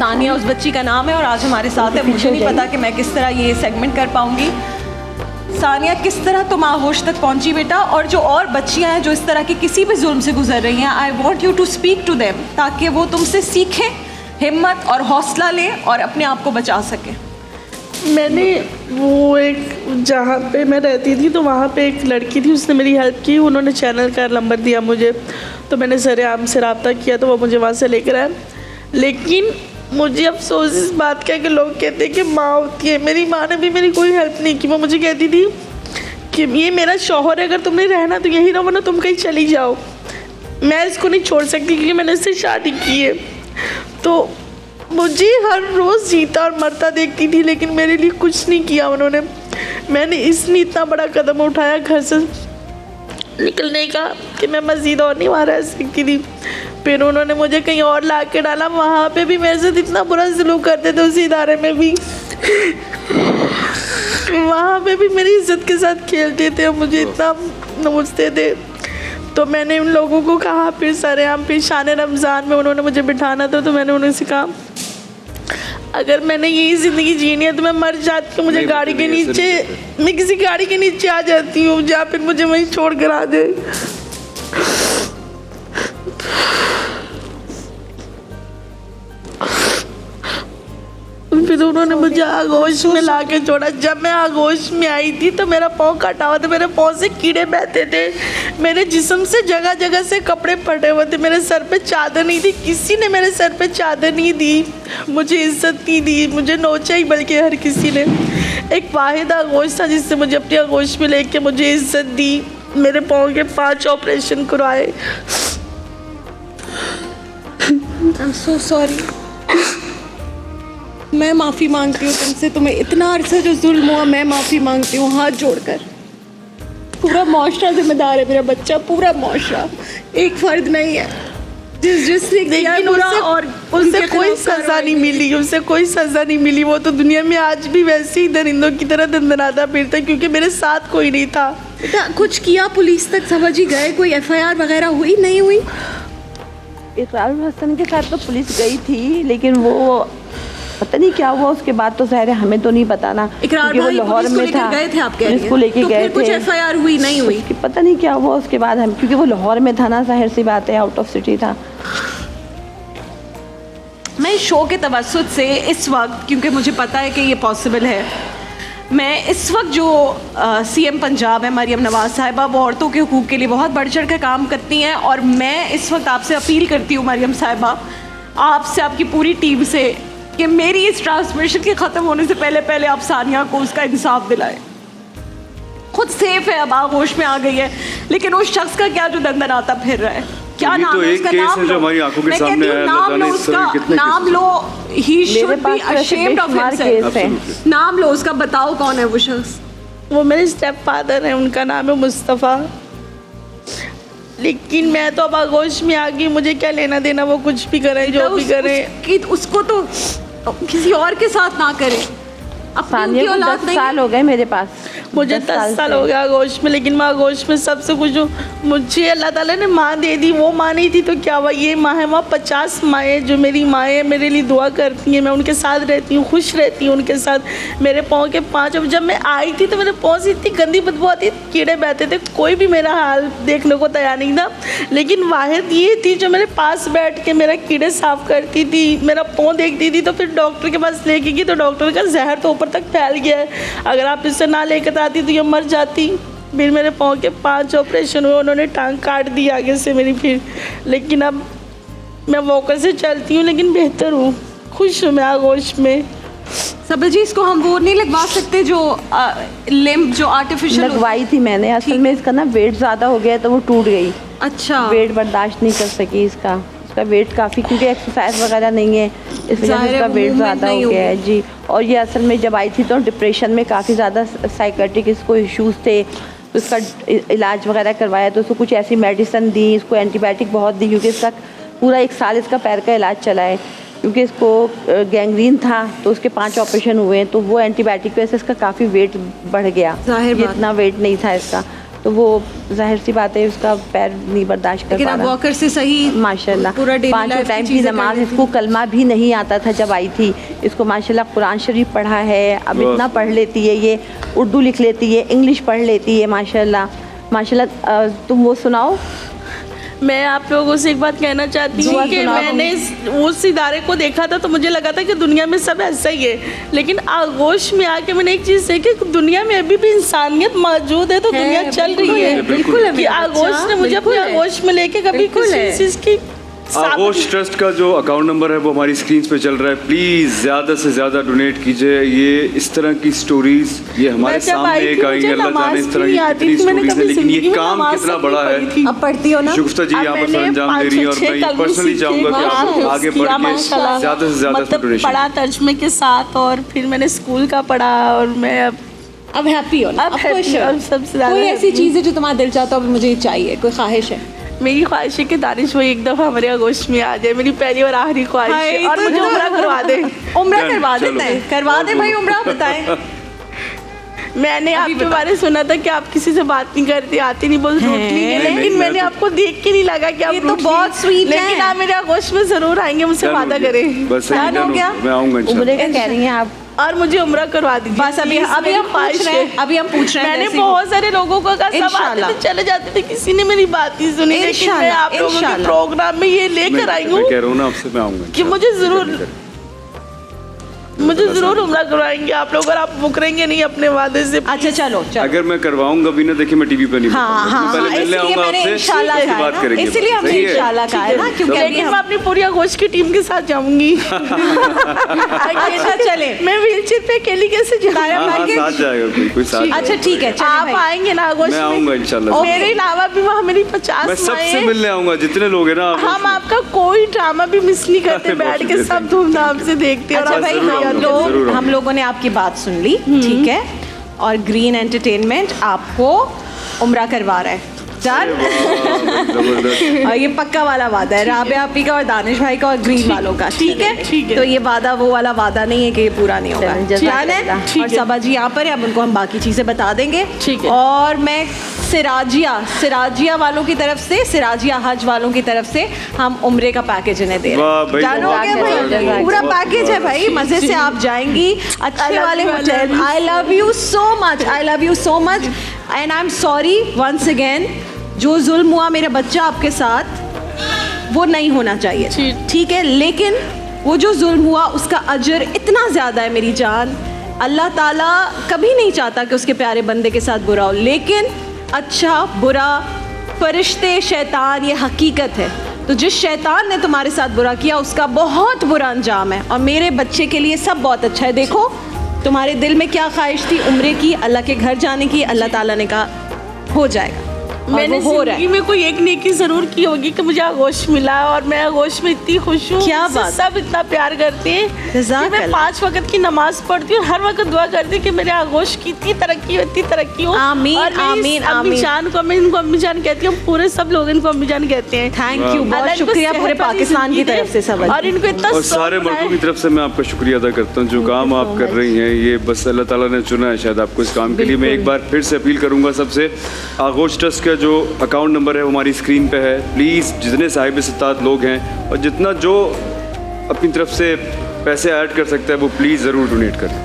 सानिया उस बच्ची का नाम है और आज हमारे साथ है। मुझे नहीं पता कि मैं किस तरह ये सेगमेंट कर पाऊंगी। सानिया, किस तरह तुम आगोश तक पहुंची बेटा, और जो और बच्चियां हैं जो इस तरह की किसी भी जुल्म से गुजर रही हैं, I want you to speak to them ताकि वो तुमसे सीखें, हिम्मत और हौसला लें और अपने आप को बचा सकें। मैंने वो एक जहाँ पे मैं रहती थी तो वहाँ पे एक लड़की थी, उसने मेरी हेल्प की। उन्होंने चैनल का नंबर दिया मुझे, तो मैंने सरेआम से रब्ता किया तो वो मुझे वहाँ से लेकर आए। लेकिन मुझे अफसोस इस बात का कि लोग कहते हैं कि माँ होती है। मेरी माँ ने भी मेरी कोई हेल्प नहीं की। वो मुझे कहती थी कि ये मेरा शौहर है, अगर तुमने रहना तो यही रहो, वरना तुम कहीं चली जाओ। मैं इसको नहीं छोड़ सकती क्योंकि मैंने इससे शादी की है। तो मुझे हर रोज़ जीता और मरता देखती थी, लेकिन मेरे लिए कुछ नहीं किया उन्होंने। मैंने इसलिए इतना बड़ा कदम उठाया घर से निकलने का कि मैं मज़ीद और नहीं वहाँ रह सकती थी। फिर उन्होंने मुझे कहीं और ला के डाला। वहाँ पे भी मेरे साथ इतना बुरा सलूक करते थे, उसी इदारे में भी। वहाँ पे भी मेरी इज्जत के साथ खेलते थे और मुझे इतना नोचते थे। तो मैंने उन लोगों को कहा, फिर सरेआम पे शान रमज़ान में उन्होंने मुझे बिठाना था, तो मैंने उनसे कहा अगर मैंने यही ज़िंदगी जीनी है तो मैं मर जाती हूँ। मुझे गाड़ी के नीचे, मैं किसी गाड़ी के नीचे आ जाती हूँ, या फिर मुझे वहीं छोड़ कर आ जाए। फिर उन्होंने मुझे आगोश में ला के छोड़ा। जब मैं आगोश में आई थी तो मेरा पाँव कटा हुआ था, मेरे पाँव से कीड़े बहते थे, मेरे जिस्म से जगह जगह से कपड़े फटे हुए थे, मेरे सर पे चादर नहीं थी, किसी ने मेरे सर पे चादर नहीं दी, मुझे इज्जत नहीं दी, मुझे नोचा ही बल्कि हर किसी ने। एक वाहिद आगोश था जिससे मुझे अपनी आगोश में लेके मुझे इज्जत दी। मेरे पाँव के 5 ऑपरेशन करवाए। I am so sorry. मैं माफ़ी मांगती हूँ तुमसे, तुम्हें इतना अरसा जो जुल्म हुआ, मैं माफ़ी मांगती हूँ हाथ जोड़कर। पूरा मुआशरा जिम्मेदार है, मेरा बच्चा, पूरा मुआशरा, एक फर्द नहीं है जिसने किया बुरा। और उनसे कोई सज़ा नहीं मिली, उनसे कोई सज़ा नहीं मिली। वो तो दुनिया में आज भी वैसे ही दरिंदों की तरह दंदनाता फिरता, क्योंकि मेरे साथ कोई नहीं था। बेटा कुछ किया, पुलिस तक समझ ही गए, कोई FIR वगैरह हुई नहीं हुई? इकरार हसन के साथ तो पुलिस गई थी, लेकिन वो पता नहीं क्या हुआ उसके बाद। तो ज़ाहिर है हमें तो नहीं पता ना, क्योंकि वो लाहौर में था। गए थे आप? पुलिस को लेके गए थे। कुछ FIR हुई नहीं हुई? पता नहीं क्या हुआ उसके बाद हम, क्योंकि वो लाहौर में था ना, ज़ाहिर सी बात है, आउट ऑफ सिटी था। मैं शो के तवज्जुद से इस वक्त, क्योंकि मुझे पता है कि ये पॉसिबल है, मैं इस वक्त जो CM पंजाब है मरियम नवाज़ साहिबा, वो औरतों के हुकूक़ के लिए बहुत बढ़ चढ़ कर काम करती हैं। और मैं इस वक्त आपसे अपील करती हूँ मरियम साहिबा, आपसे, आपकी पूरी टीम से, कि मेरी इस ट्रांसमिशन के ख़त्म होने से पहले आप सानिया को उसका इंसाफ दिलाएं। खुद सेफ है, अब आगोश में आ गई है, लेकिन उस शख्स का क्या जो दंदनाता फिर रहा है, क्या नाम है उसका? नाम लो, मैं कहती हूँ नाम लो उसका, नाम लो। He should be ashamed of himself. नाम लो उसका, बताओ कौन है वो शख्स? वो मेरे स्टेप फादर हैं, उनका नाम है मुस्तफ़ा। लेकिन मैं तो अब आगोश में आ गई, मुझे क्या लेना देना, वो कुछ भी करें, जो भी करें। उसको तो किसी और के साथ ना करें। सानिया को 10 साल हो गए मेरे पास, मुझे 10 साल हो गया आगोश में, लेकिन मैं आगोश में सबसे कुछ जो मुझे अल्लाह ताला ने माँ दे दी, वो माँ नहीं थी तो क्या हुआ, ये माँ है। वहाँ 50 माएँ जो मेरी माएँ मेरे लिए दुआ करती हैं, मैं उनके साथ रहती हूँ, खुश रहती हूँ उनके साथ। मेरे पाँव के 5, जब मैं आई थी तो मेरे पाँव से इतनी गंदी बदबू आती, कीड़े बहते थे, कोई भी मेरा हाल देखने को तैयार नहीं था। लेकिन वाहिद ये थी जो मेरे पास बैठ के मेरा कीड़े साफ़ करती थी, मेरा पाँव देखती थी। तो फिर डॉक्टर के पास लेके गई तो डॉक्टर का जहर तो ऊपर तक फैल गया है, अगर आप इससे ना लेकर आती तो ये मर जाती। फिर मेरे पाँव के 5 ऑपरेशन हुए, उन्होंने टांग काट दी आगे से मेरी। फिर लेकिन अब मैं वॉकर से चलती हूँ, लेकिन बेहतर हूँ, खुश हूँ मैं आगोश में। सबा जी, इसको हम वो नहीं लगवा सकते जो लिम्ब जो आर्टिफिशियल? लगवाई थी मैंने, असल में इसका ना वेट ज़्यादा हो गया तो वो टूट गई। अच्छा, वेट बर्दाश्त नहीं कर सकी इसका वेट काफ़ी, क्योंकि एक्सरसाइज वगैरह नहीं है, इस वजह से इसका वेट ज़्यादा हो गया है जी। और ये असल में जब आई थी तो डिप्रेशन में काफ़ी ज़्यादा साइकेट्रिक इसको इश्यूज़ थे, तो इसका इलाज वगैरह करवाया, तो उसको कुछ ऐसी मेडिसिन दी, इसको एंटीबायोटिक बहुत दी, क्योंकि इसका पूरा 1 साल इसका पैर का इलाज चला है, क्योंकि इसको गैंग्रीन था, तो उसके 5 ऑपरेशन हुए हैं, तो वो एंटीबायोटिक की वजह से इसका काफ़ी वेट बढ़ गया, इतना वेट नहीं था इसका। तो वो जाहिर सी बात है उसका पैर नहीं बर्दाश्त कर लेकिन पा अब रहा। वॉकर से सही माशाल्लाह पूरा डेली 5 लाइफ टाइम की नमाज, इसको कलमा भी नहीं आता था जब आई थी। इसको माशाल्लाह कुरान शरीफ पढ़ा है, अब इतना पढ़ लेती है, ये उर्दू लिख लेती है, इंग्लिश पढ़ लेती है माशाल्लाह माशाल्लाह। तुम वो सुनाओ। मैं आप लोगों से एक बात कहना चाहती दुआ हूँ कि सुनाओ। मैंने उस इदारे को देखा था तो मुझे लगा था कि दुनिया में सब ऐसा ही है, लेकिन आगोश में आके मैंने एक चीज़ देखी कि दुनिया में अभी भी इंसानियत मौजूद है, तो दुनिया चल रही है। बिल्कुल है कि आगोश ने मुझे अपने आगोश में लेके कभी किसी चीज़ की आगोश ट्रस्ट का जो अकाउंट नंबर है वो हमारी स्क्रीन पे चल रहा है। प्लीज़ ज़्यादा से ज़्यादा डोनेट कीजिए। ये इस तरह की स्टोरीज ये हमारे सामने एक आएंगे, अल्लाह जाने इस तरह की कितनी स्टोरीज है, लेकिन ये काम कितना बड़ा है। अब पढ़ती हो ना? शुगुफ्ता जी यहाँ पर सरंजाम दे रही है और मैं ये पर्सनली चाहूँगा कि आप आगे बढ़ के ज़्यादा से ज़्यादा डोनेशन पढ़ा तर्जमे के साथ, और फिर मैंने स्कूल का पढ़ा, और मैं अब हैप्पी हो ना? अब happy हो, अब सबसे ज़्यादा कोई ऐसी happy। चीज़ है जो तुम्हारा दिल चाहता हो अभी मुझे ये चाहिए, कोई ख्वाहिश है? मेरी ख्वाहिश है कि दानिश भाई एक दफ़ा हमारे आगोश में आ जाए, मेरी पहली और आखिरी ख्वाहिश है, और मुझे उम्रा करवा दे। उम्रा करवा चलो। देते हैं, करवा दे भाई उम्रा, बताएं। मैंने आपके बारे सुना था कि आप किसी से बात नहीं करती, आती नहीं, बहुत रूठली है, नहीं, लेकिन मैं मैंने तो- आपको देख के नहीं लगा कि आप ये तो रूठली बहुत हैं। sweet लेकिन हैं। आप मेरे आगोश में ज़रूर आएंगे, मुझसे वादा करें। बस सही डन हो डन गया? मैं आऊँगा इंशाल्लाह। उम्रे का कह रही हैं आप। और मुझे उम्रा करवा दीजिए बस अभी Please, अभी मेरी हम पूछ ख्वाहिश रहे है। हैं, अभी हम पूछ रहे हैं। मैंने जैसे- बहुत सारे लोगों को कहा, सब आते इंशाल्लाह। थे चले जाते थे, किसी ने मेरी बात नहीं सुनी, लेकिन मैं इंशाल्लाह, आप लोगों के इंशाल्लाह। प्रोग्राम में ये लेकर आई हूँ मैं कह रहा हूँ ना आपसे, मैं आऊँगा कि मुझे ज़रूर उम्रा करवाएंगे आप लोग, और आप मुकरेंगे नहीं अपने वादे से। अच्छा चलो चलो। अगर मैं करवाऊंगा भी ना, देखिए मैं टीवी पे नहीं हाँ बताऊंगा। हाँ मैं पहले मिलने इसलिए आऊंगा मैंने आपसे, इंशाल्लाह उसके कहा बाद ना, करेंगे। इसलिए हमने सही है? इंशाल्लाह कहा है ना, क्योंकि अभी लेकिन हम मैं अपनी पूरी आगोश की टीम के साथ जाऊंगी। अच्छा चले। मैं व्हीलचेयर पे अकेली कैसे हाँ हाँ जाऊंगी? साथ जाएगा कोई साथ अच्छा जाएगा। ठीक है चले आप भाई। आएंगे ना आगोश मैं में? आऊंगा इंशाल्लाह। मेरे अलावा भी वहाँ मेरी 50 मैं माएं सबसे हैं। मिलने आऊंगा, जितने लोग हैं ना आप हम आपका कोई ड्रामा भी मिस नहीं करते, बहुत बैठ के शुक्रिया, सब धूमधाम से देखते हैं। और अच्छा आप भाई जरूर हम आऊंगा, लोग जरूर हम आऊंगा। लोगों ने आपकी बात सुन ली, ठीक है, और ग्रीन एंटरटेनमेंट आपको उम्रा करवा रहा है। डन। जबरदस्त। और ये पक्का वाला वादा है राबिया आपी का और दानिश भाई का और ग्रीन वालों का, ठीक है? ठीक है। तो ये वादा वो वाला वादा नहीं है कि ये पूरा नहीं होगा। चलें, जज़ाकल्लाह। डन है? ठीक और है। सबा जी यहाँ पर है, अब उनको हम बाकी चीज़ें बता देंगे। ठीक है। और मैं सिराजिया वालों की तरफ से, सिराजिया हज वालों की तरफ से हम उम्रे का पैकेज इन्हें दे रहे वाह हैं। भाई, डन हो बहुत गया अच्छा, भाई? बहुत पूरा अच्छा। पैकेज है भाई, मजे से आप जाएंगी अच्छे वाले hotel. I love you so much, I love you so much, and I am sorry once again. जो जुल्म हुआ मेरा बच्चा आपके साथ वो नहीं होना चाहिए, ठीक है, लेकिन वो जो जुल्म हुआ उसका अजर इतना ज़्यादा है मेरी जान। अल्लाह ताला कभी नहीं चाहता कि उसके प्यारे बंदे के साथ बुरा हो, लेकिन अच्छा बुरा, फरिश्ते, शैतान, ये हकीकत है। तो जिस शैतान ने तुम्हारे साथ बुरा किया उसका बहुत बुरा अंजाम है, और मेरे बच्चे के लिए सब बहुत अच्छा है। देखो तुम्हारे दिल में क्या ख्वाहिश थी उम्रे की, अल्लाह के घर जाने की, अल्लाह ताला ने कहा हो जाएगा, और मैंने वो हो रहा जिंदगी है। में कोई एक नेकी जरूर की होगी कि मुझे आगोश मिला, और मैं आगोश में इतनी खुश हूँ। क्या मुझसे बात। सब इतना प्यार करते हैं कि मैं जज़ाकल्लाह। 5 वक्त की नमाज पढ़ती हूँ, हर वक्त दुआ करती हूँ कि मेरे आगोश की इतनी तरक्की हो, इतनी तरक्की हो। आमीन, और मेरी आमीन, अम्मी आमीन। जान को, मैं इनको अम्मी जान कहती हूँ, पूरे सब लोग इनको अम्मी जान कहते हैं। थैंक यू, अल्लाह बहुत इनको शुक्रिया सेहत पूरे वाली पाकिस्तान की जिंदगी दे, तरफ से सब। और इनको इतना और शौक सारे बनाए। मुल्कों की तरफ से मैं आपका शुक्रिया अदा करता हूँ। जो काम आप कर रही हैं ये बस अल्लाह ताला ने चुना है शायद आपको इस काम के लिए। मैं एक बार फिर से अपील करूँगा सबसे, आगोश ट्रस्ट का जो अकाउंट नंबर है वो हमारी स्क्रीन पे है। प्लीज़ जितने साहिब इस्तात लोग हैं और जितना जो अपनी तरफ से पैसे ऐड कर सकता है वो प्लीज़ ज़रूर डोनेट करें।